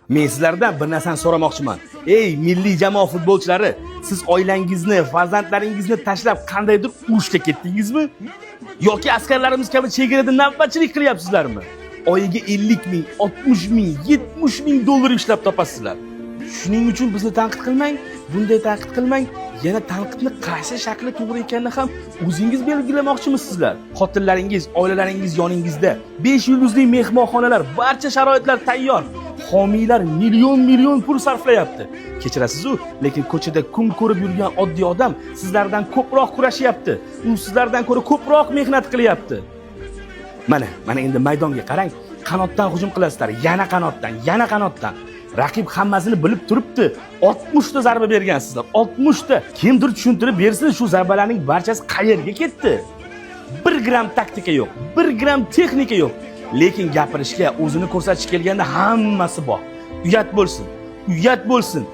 Men sizlardan bir narsani so'ramoqchiman. Ey milliy jamoa futbolchilari, siz oilangizni, farzandlaringizni tashlab qandaydir urushga ketdingizmi? Yoki askarlarimiz kabi chegarada navbatchilik qilyapsizlarmi? Oyiga 50 ming, 60 ming, 70 ming dollar ishlab topasizlar. Shuning uchun bizni tanqid qilmang, bunday tanqid qilmang. Yana tanqidni qaysi shakli to'g'ri ekanini ham o'zingiz belgilamoqchimisizlar? Xotinlaringiz, oilalaringiz yoningizda. 5 yulduzli mehmonxonalar, barcha sharoitlar tayyor. Homiylar million pul sarflayapti. Kechirasiz-ku, lekin ko'chada kun ko'rib yurgan oddiy odam sizlardan ko'proq kurashyapti. U sizlardan ko'ra ko'proq mehnat qilyapti. Mana endi maydonga qarang. Qanotdan hujum qilasizlar, yana qanotdan. Raqib hammasini bilib turibdi. 60 ta zarba bergansizlar. 60 ta. Kimdir tushuntirib bersin, shu zarbalarning barchasi qayerga ketdi? 1 gram taktika yo'q, 1 gram texnika yo'q. Lekin gapirishga, o'zini ko'rsatish kelganda hammasi bor. Uyat bo'lsin.